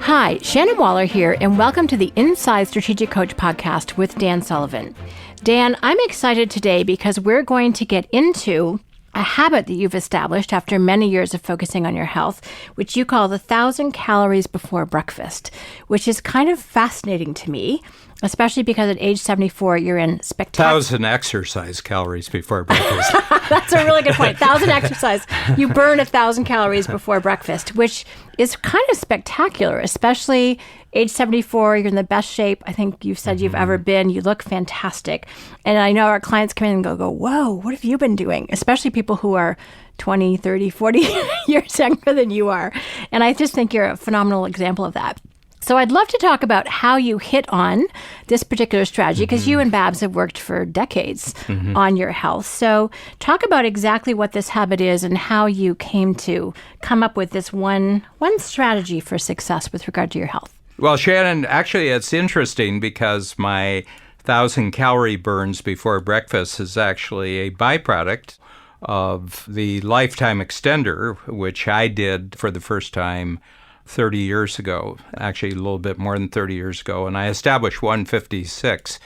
Hi, Shannon Waller here, and welcome to the Inside Strategic Coach podcast with Dan Sullivan. Dan, I'm excited today because we're going to get into a habit that you've established after many years of focusing on your health, which you call the 1,000 calories before breakfast, which is kind of fascinating to me, especially because at age 74, you're in spectacular... 1,000 exercise calories before breakfast. That's a really good point. 1,000 exercise. You burn 1,000 calories before breakfast, which is kind of spectacular, especially age 74. You're in the best shape I think you've said you've ever been. You look fantastic. And I know our clients come in and go, whoa, what have you been doing? Especially people who are 20, 30, 40 years younger than you are. And I just think you're a phenomenal example of that. So I'd love to talk about how you hit on this particular strategy, because you and Babs have worked for decades on your health. So talk about exactly what this habit is and how you came to come up with this one strategy for success with regard to your health. Well, Shannon, actually, it's interesting because my 1,000 calorie burns before breakfast is actually a byproduct of the lifetime extender, which I did for the first time 30 years ago, actually a little bit more than 30 years ago, and I established 156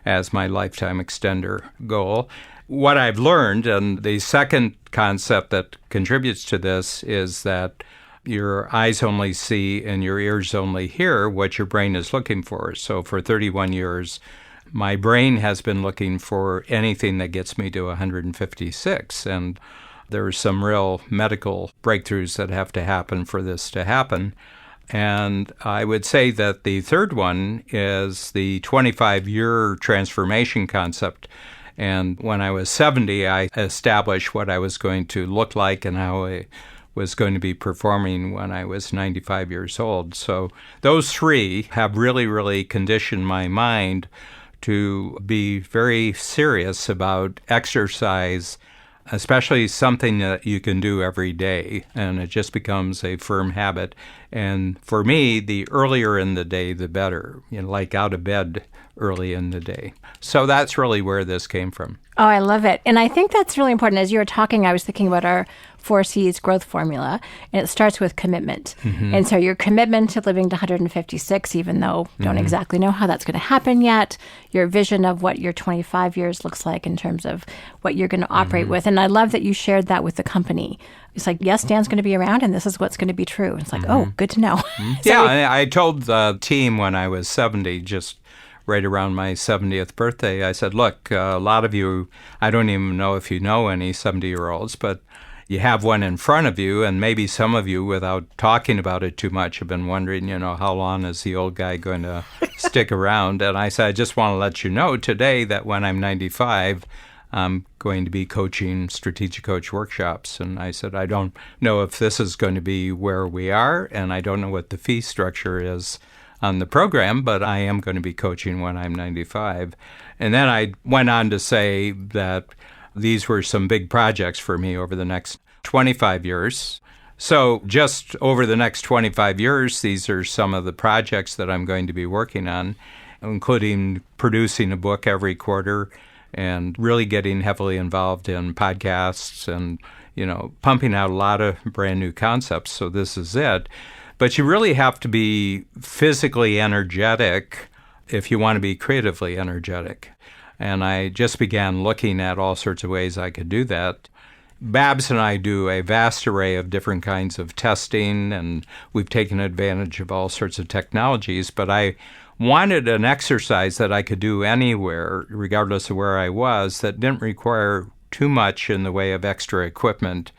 as my lifetime extender goal. What I've learned, and the second concept that contributes to this, is that your eyes only see and your ears only hear what your brain is looking for. So for 31 years, my brain has been looking for anything that gets me to 156, and there are some real medical breakthroughs that have to happen for this to happen. And I would say that the third one is the 25-year transformation concept. And when I was 70, I established what I was going to look like and how I was going to be performing when I was 95 years old. So those three have really, really conditioned my mind to be very serious about exercise, especially something that you can do every day, and it just becomes a firm habit. And for me, the earlier in the day, the better, like out of bed early in the day. So that's really where this came from. Oh, I love it. And I think that's really important. As you were talking, I was thinking about our 4C's growth formula, and it starts with commitment. And so your commitment to living to 156, even though you don't exactly know how that's going to happen yet, your vision of what your 25 years looks like in terms of what you're going to operate with. And I love that you shared that with the company. It's like, yes, Dan's going to be around, and this is what's going to be true. It's like, oh, good to know. I told the team when I was 70, just right around my 70th birthday, I said, look, a lot of you, I don't even know if you know any 70-year-olds, but you have one in front of you, and maybe some of you, without talking about it too much, have been wondering, how long is the old guy going to stick around? And I said, I just want to let you know today that when I'm 95, I'm going to be coaching strategic coach workshops. And I said, I don't know if this is going to be where we are, and I don't know what the fee structure is on the program, but I am going to be coaching when I'm 95. And then I went on to say that these were some big projects for me over the next 25 years. So just over the next 25 years, these are some of the projects that I'm going to be working on, including producing a book every quarter and really getting heavily involved in podcasts and, pumping out a lot of brand new concepts. So this is it. But you really have to be physically energetic if you want to be creatively energetic. And I just began looking at all sorts of ways I could do that. Babs and I do a vast array of different kinds of testing, and we've taken advantage of all sorts of technologies. But I wanted an exercise that I could do anywhere, regardless of where I was, that didn't require too much in the way of extra equipment.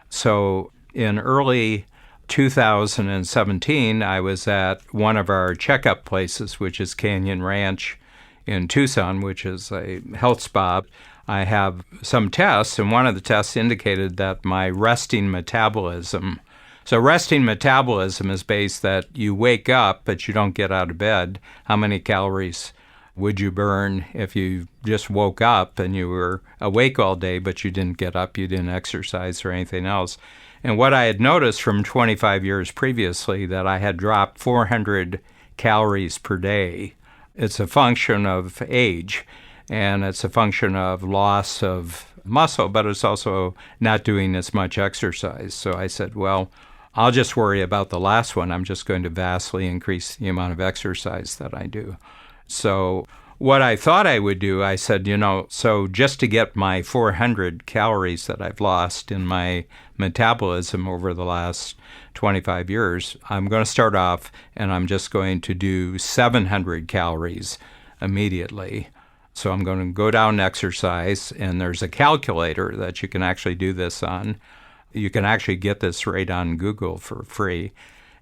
So in early 2017, I was at one of our checkup places, which is Canyon Ranch in Tucson, which is a health spa. I have some tests, and one of the tests indicated that my resting metabolism. So resting metabolism is based that you wake up, but you don't get out of bed. How many calories would you burn if you just woke up and you were awake all day, but you didn't get up, you didn't exercise or anything else? And what I had noticed from 25 years previously, that I had dropped 400 calories per day. It's a function of age, and it's a function of loss of muscle, but it's also not doing as much exercise. So I said, well, I'll just worry about the last one. I'm just going to vastly increase the amount of exercise that I do. So what I thought I would do, I said, so just to get my 400 calories that I've lost in my metabolism over the last 25 years, I'm going to start off and I'm just going to do 700 calories immediately. So I'm going to go down and exercise, and there's a calculator that you can actually do this on. You can actually get this right on Google for free.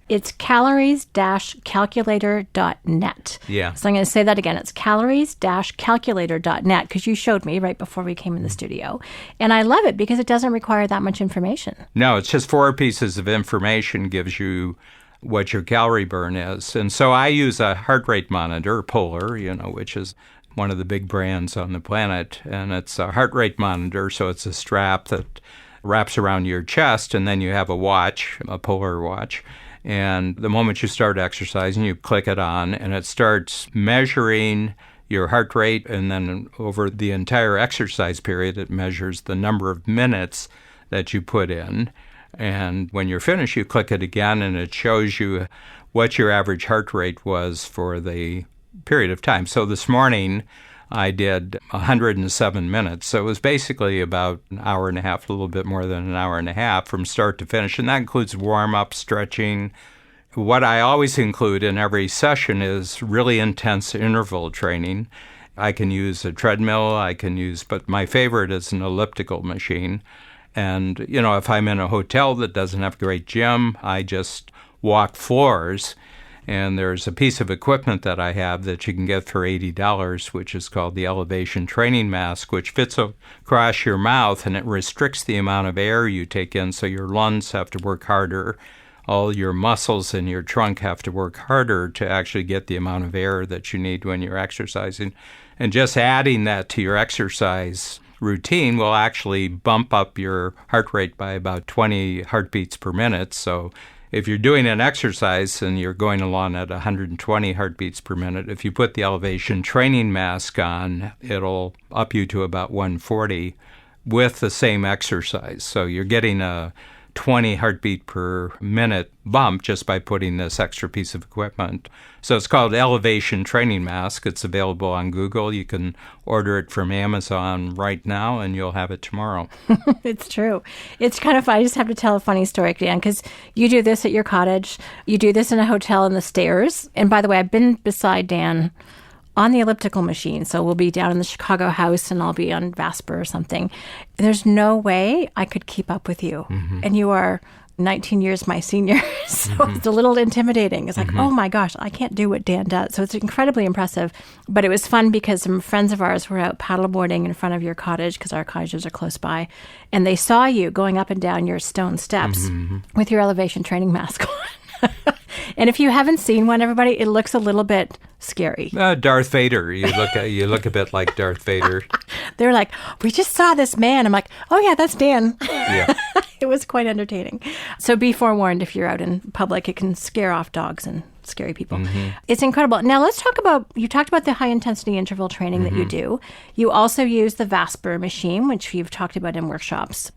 It's calories-calculator.net. Yeah. So I'm going to say that again. It's calories-calculator.net, because you showed me right before we came in the studio. And I love it because it doesn't require that much information. No, it's just 4 pieces of information, gives you what your calorie burn is. And so I use a heart rate monitor, Polar, which is one of the big brands on the planet. And it's a heart rate monitor, so it's a strap that wraps around your chest, and then you have a watch, a Polar watch. And the moment you start exercising, you click it on, and it starts measuring your heart rate. And then over the entire exercise period, it measures the number of minutes that you put in. And when you're finished, you click it again, and it shows you what your average heart rate was for the period of time. So this morning, I did 107 minutes. So it was basically about an hour and a half, a little bit more than an hour and a half from start to finish. And that includes warm-up, stretching. What I always include in every session is really intense interval training. I can use a treadmill, but my favorite is an elliptical machine. And, if I'm in a hotel that doesn't have a great gym, I just walk floors. And there's a piece of equipment that I have that you can get for $80, which is called the elevation training mask, which fits across your mouth, and it restricts the amount of air you take in, so your lungs have to work harder. All your muscles in your trunk have to work harder to actually get the amount of air that you need when you're exercising. And just adding that to your exercise routine will actually bump up your heart rate by about 20 heartbeats per minute. So if you're doing an exercise and you're going along at 120 heartbeats per minute, if you put the elevation training mask on, it'll up you to about 140 with the same exercise. So you're getting a 20 heartbeat per minute bump just by putting this extra piece of equipment. So it's called Elevation Training Mask. It's available on Google. You can order it from Amazon right now, and you'll have it tomorrow. It's true. It's kind of fun. I just have to tell a funny story, Dan, because you do this at your cottage. You do this in a hotel in the stairs. And by the way, I've been beside Dan on the elliptical machine. So we'll be down in the Chicago house, and I'll be on Vasper or something. There's no way I could keep up with you. Mm-hmm. And you are 19 years my senior. So it's a little intimidating. It's like, oh my gosh, I can't do what Dan does. So it's incredibly impressive. But it was fun because some friends of ours were out paddleboarding in front of your cottage, because our cottages are close by. And they saw you going up and down your stone steps with your elevation training mask on. And if you haven't seen one, everybody, it looks a little bit scary. Darth Vader. You look a bit like Darth Vader. They're like, we just saw this man. I'm like, oh yeah, that's Dan. Yeah. It was quite entertaining. So be forewarned, if you're out in public, it can scare off dogs and scary people. Mm-hmm. It's incredible. Now let's talk about, you talked about the high intensity interval training that you do. You also use the Vasper machine, which you've talked about in workshops,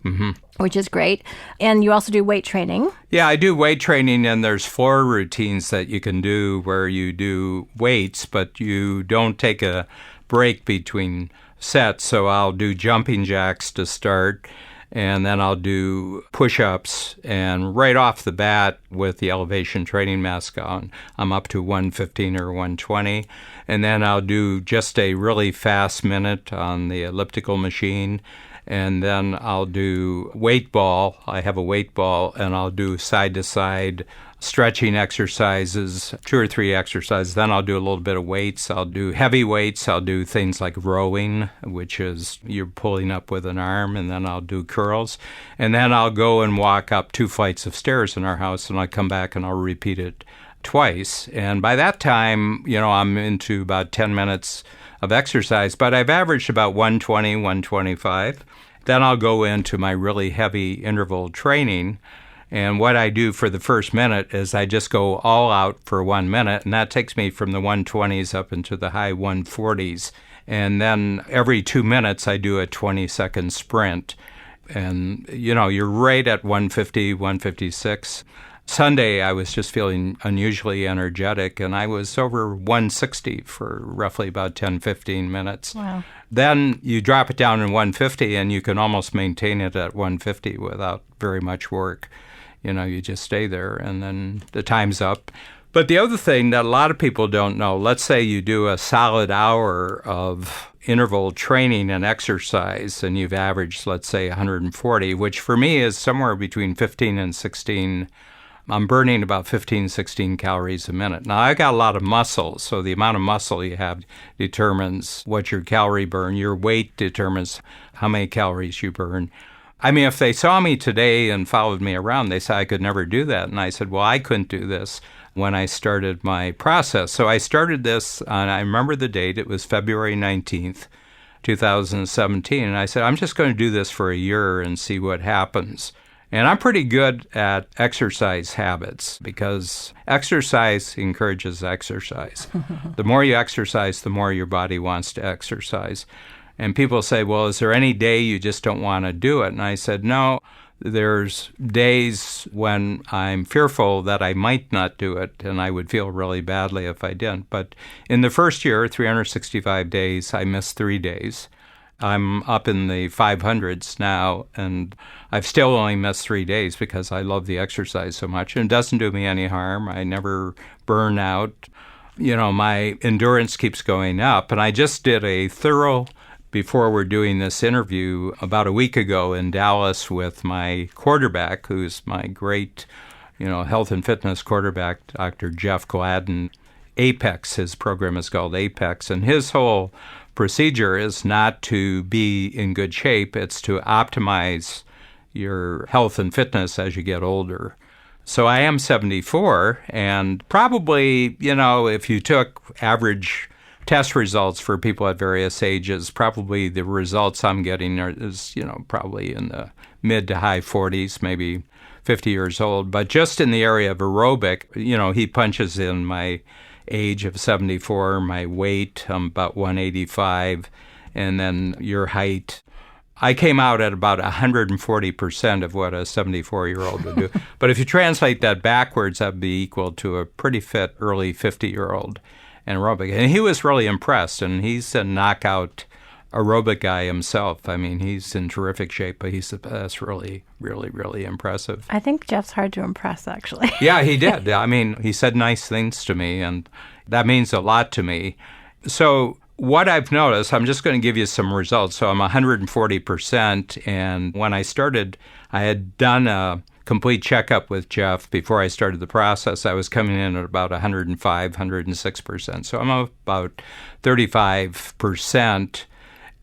which is great. And you also do weight training. Yeah, I do weight training, and there's 4 routines that you can do where you do weights, but you don't take a break between sets. So I'll do jumping jacks to start, and then I'll do push-ups, and right off the bat with the elevation training mask on, I'm up to 115 or 120. And then I'll do just a really fast minute on the elliptical machine. And then I'll do weight ball. I have a weight ball, and I'll do side-to-side stretching exercises, 2 or 3 exercises. Then I'll do a little bit of weights. I'll do heavy weights. I'll do things like rowing, which is you're pulling up with an arm, and then I'll do curls. And then I'll go and walk up 2 flights of stairs in our house, and I'll come back and I'll repeat it twice. And by that time, I'm into about 10 minutes of exercise, but I've averaged about 120, 125. Then I'll go into my really heavy interval training. And what I do for the first minute is I just go all out for 1 minute, and that takes me from the 120s up into the high 140s. And then every 2 minutes I do a 20-second sprint. And, you're right at 150, 156. Sunday, I was just feeling unusually energetic, and I was over 160 for roughly about 10, 15 minutes. Wow. Then you drop it down in 150, and you can almost maintain it at 150 without very much work. You just stay there, and then the time's up. But the other thing that a lot of people don't know, let's say you do a solid hour of interval training and exercise, and you've averaged, let's say, 140, which for me is somewhere between 15 and 16. I'm burning about 15, 16 calories a minute. Now, I got a lot of muscle, so the amount of muscle you have determines what your calorie burn. Your weight determines how many calories you burn. I mean, if they saw me today and followed me around, they said I could never do that. And I said, well, I couldn't do this when I started my process. So I started this on, I remember the date, it was February 19th, 2017. And I said, I'm just going to do this for a year and see what happens. And I'm pretty good at exercise habits because exercise encourages exercise. The more you exercise, the more your body wants to exercise. And people say, well, is there any day you just don't want to do it? And I said, no, there's days when I'm fearful that I might not do it, and I would feel really badly if I didn't. But in the first year, 365 days, I missed 3 days. I'm up in the 500s now, and I've still only missed 3 days because I love the exercise so much. And it doesn't do me any harm. I never burn out. My endurance keeps going up. And I just did a thorough, before we're doing this interview, about a week ago in Dallas with my quarterback, who's my great, health and fitness quarterback, Dr. Jeff Gladden. Apex, his program is called Apex, and his whole procedure is not to be in good shape, it's to optimize your health and fitness as you get older. So I am 74, and probably, if you took average test results for people at various ages, probably the results I'm getting is probably in the mid to high 40s, maybe 50 years old. But just in the area of aerobic, he punches in my age of 74, my weight, I'm about 185, and then your height. I came out at about 140% of what a 74-year-old would do. But if you translate that backwards, that would be equal to a pretty fit early 50-year-old in aerobic. And he was really impressed, and he's a knockout aerobic guy himself. I mean, he's in terrific shape, but that's really, really, really impressive. I think Jeff's hard to impress, actually. Yeah, he did. I mean, he said nice things to me, and that means a lot to me. So what I've noticed, I'm just going to give you some results. So I'm 140%, and when I started, I had done a complete checkup with Jeff before I started the process. I was coming in at about 105, 106%. So I'm about 35%.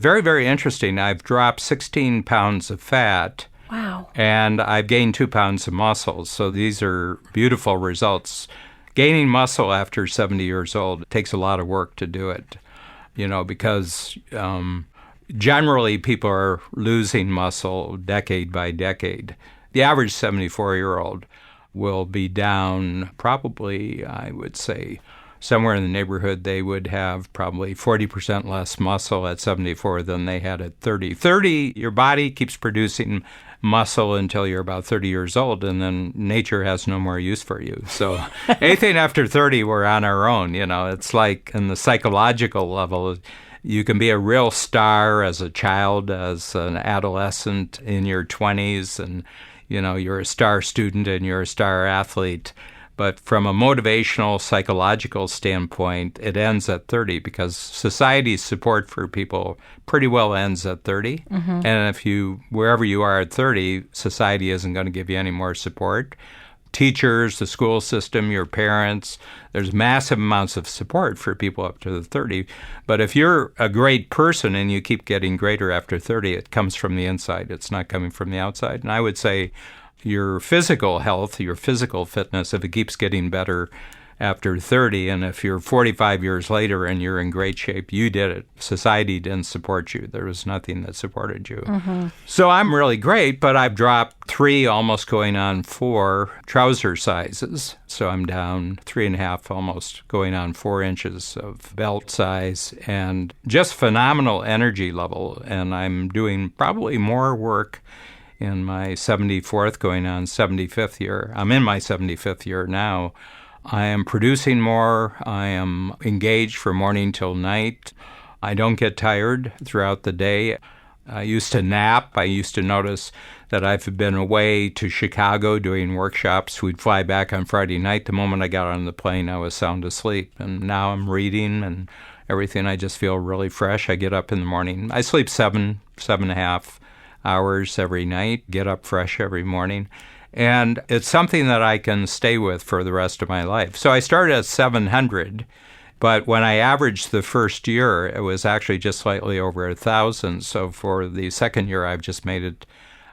Very, very interesting. I've dropped 16 pounds of fat. Wow. And I've gained 2 pounds of muscle. So these are beautiful results. Gaining muscle after 70 years old, it takes a lot of work to do it, because generally people are losing muscle decade by decade. The average 74-year-old will be down probably, I would say, somewhere in the neighborhood, they would have probably 40% less muscle at 74 than they had at 30. 30, your body keeps producing muscle until you're about 30 years old, and then nature has no more use for you. So anything after 30, we're on our own. It's like in the psychological level, you can be a real star as a child, as an adolescent in your 20s, and you're a star student and you're a star athlete. But from a motivational, psychological standpoint, it ends at 30 because society's support for people pretty well ends at 30. Mm-hmm. And if wherever you are at 30, society isn't going to give you any more support. Teachers, the school system, your parents, there's massive amounts of support for people up to the 30. But if you're a great person and you keep getting greater after 30, it comes from the inside. It's not coming from the outside. And I would say your physical health, your physical fitness, if it keeps getting better after 30, and if you're 45 years later and you're in great shape, you did it. Society didn't support you. There was nothing that supported you. Mm-hmm. So I'm really great, but I've dropped 3, almost going on 4 trouser sizes. So I'm down 3.5, almost going on 4 inches of belt size, and just phenomenal energy level. And I'm doing probably more work in my 74th, going on 75th year. I'm in my 75th year now. I am producing more. I am engaged from morning till night. I don't get tired throughout the day. I used to nap. I used to notice that I've been away to Chicago doing workshops. We'd fly back on Friday night. The moment I got on the plane, I was sound asleep. And now I'm reading and everything. I just feel really fresh. I get up in the morning. I sleep 7.5 hours every night, get up fresh every morning. And it's something that I can stay with for the rest of my life. So I started at 700. But when I averaged the first year, it was actually just slightly over 1,000. So for the second year, I've just made it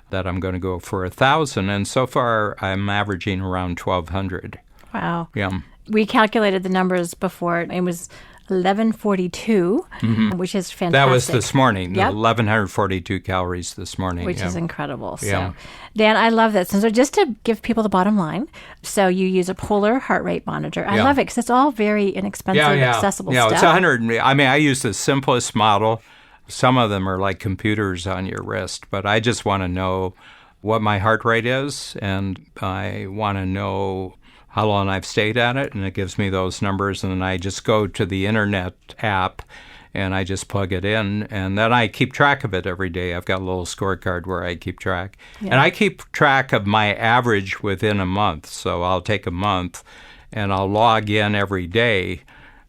that I'm going to go for 1,000. And so far, I'm averaging around 1,200. Wow. Yeah. We calculated the numbers before. It was 1142, which is fantastic. That was this morning, Yep. 1,142 calories this morning. Which is incredible. So, Yeah. Dan, I love this. And so just to give people the bottom line, so you use a polar heart rate monitor. I love it because it's all very inexpensive, accessible stuff. It's 100. I mean, I use the simplest model. Some of them are like computers on your wrist, but I just want to know what my heart rate is, and I want to know how long I've stayed at it, and it gives me those numbers, and then I just go to the internet app and I just plug it in, and then I keep track of it every day. I've got a little scorecard where I keep track. And I keep track of my average within a month. So I'll take a month and I'll log in every day,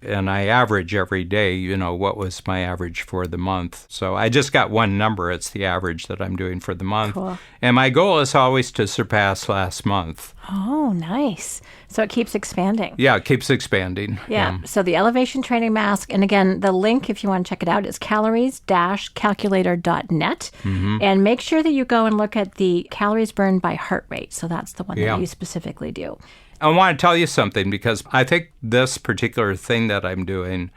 and I average every day, what was my average for the month. So I just got one number. It's the average that I'm doing for the month. Cool. And my goal is always to surpass last month. Oh, nice. So it keeps expanding. Yeah, it keeps expanding. Yeah. So the elevation training mask, and again, the link, if you want to check it out, is calories-calculator.net. And make sure that you go and look at the calories burned by heart rate. So that's the one that you specifically do. I want to tell you something, because I think this particular thing that I'm doing,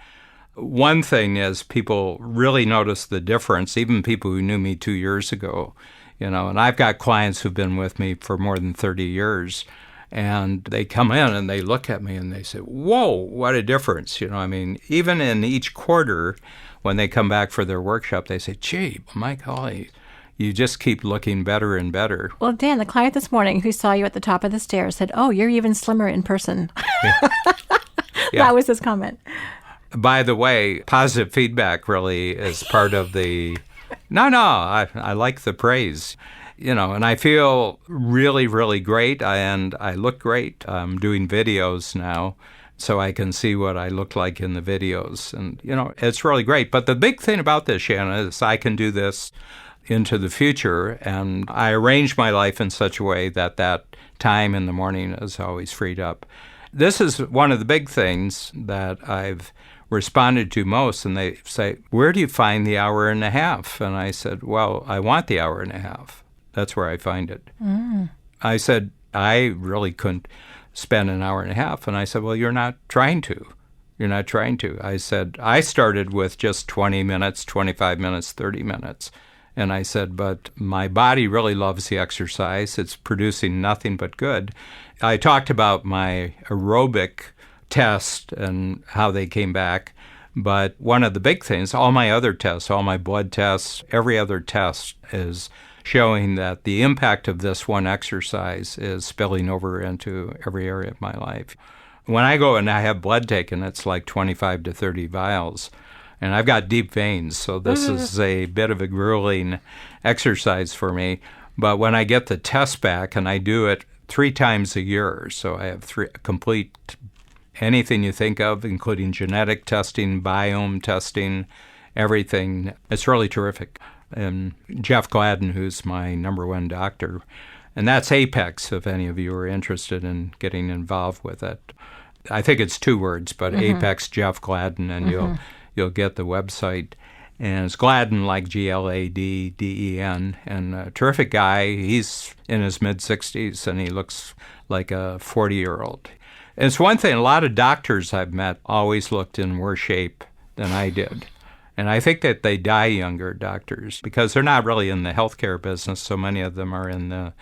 one thing is people really notice the difference, even people who knew me 2 years ago, and I've got clients who've been with me for more than 30 years, and they come in and they look at me and they say, whoa, what a difference. Even in each quarter, when they come back for their workshop, they say, gee, my golly, you just keep looking better and better. Well, Dan, the client this morning who saw you at the top of the stairs said, oh, you're even slimmer in person. That was his comment. By the way, positive feedback really is part of the... I like the praise. And I feel really, really great, and I look great. I'm doing videos now, so I can see what I look like in the videos. And, it's really great. But the big thing about this, Shannon, is I can do this into the future, and I arrange my life in such a way that time in the morning is always freed up. This is one of the big things that I've responded to most, and they say, where do you find the hour and a half? And I said, well, I want the hour and a half. That's where I find it. I said, I really couldn't spend an hour and a half. And I said, well, you're not trying to. You're not trying to. I said, I started with just 20 minutes, 25 minutes, 30 minutes. And I said, but my body really loves the exercise. It's producing nothing but good. I talked about my aerobic test and how they came back. But one of the big things, all my other tests, all my blood tests, every other test is showing that the impact of this one exercise is spilling over into every area of my life. When I go and I have blood taken, it's like 25 to 30 vials. And I've got deep veins, so this is a bit of a grueling exercise for me. But when I get the test back, and I do it 3 times a year, so I have 3 complete anything you think of, including genetic testing, biome testing, everything. It's really terrific. And Jeff Gladden, who's my number 1 doctor, and that's Apex, if any of you are interested in getting involved with it. I think it's 2 words, but Apex Jeff Gladden, and you'll get the website. And it's Gladden, like Gladden, and a terrific guy. He's in his mid-60s, and he looks like a 40-year-old. And it's one thing, a lot of doctors I've met always looked in worse shape than I did. And I think that they die younger, doctors, because they're not really in the healthcare business. So many of them are in the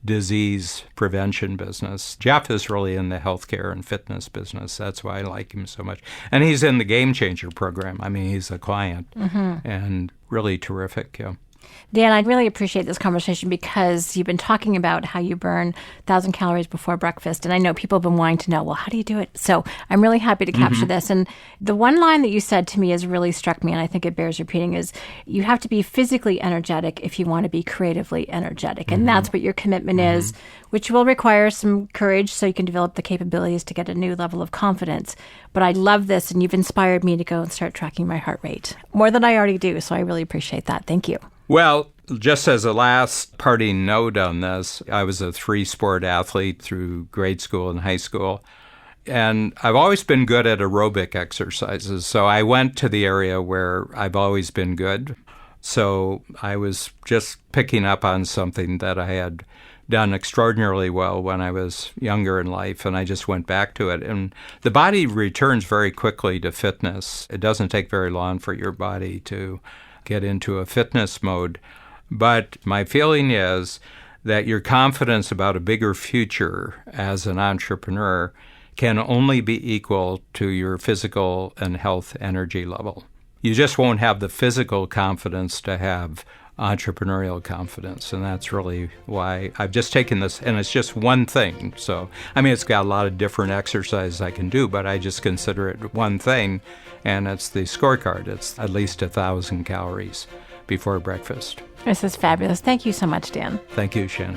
disease prevention business. Jeff is really in the healthcare and fitness business. That's why I like him so much. And he's in the Game Changer program. I mean, he's a client and really terrific. Yeah. Dan, I really appreciate this conversation because you've been talking about how you burn 1,000 calories before breakfast. And I know people have been wanting to know, well, how do you do it? So I'm really happy to capture this. And the one line that you said to me has really struck me, and I think it bears repeating, is you have to be physically energetic if you want to be creatively energetic. And that's what your commitment is, which will require some courage so you can develop the capabilities to get a new level of confidence. But I love this, and you've inspired me to go and start tracking my heart rate more than I already do. So I really appreciate that. Thank you. Well, just as a last parting note on this, I was a 3-sport athlete through grade school and high school, and I've always been good at aerobic exercises. So I went to the area where I've always been good. So I was just picking up on something that I had done extraordinarily well when I was younger in life, and I just went back to it. And the body returns very quickly to fitness. It doesn't take very long for your body to get into a fitness mode. But my feeling is that your confidence about a bigger future as an entrepreneur can only be equal to your physical and health energy level. You just won't have the physical confidence to have entrepreneurial confidence. And that's really why I've just taken this, and it's just one thing. So, I mean, it's got a lot of different exercises I can do, but I just consider it one thing, and it's the scorecard. It's at least 1,000 calories before breakfast. This is fabulous. Thank you so much, Dan. Thank you, Shannon.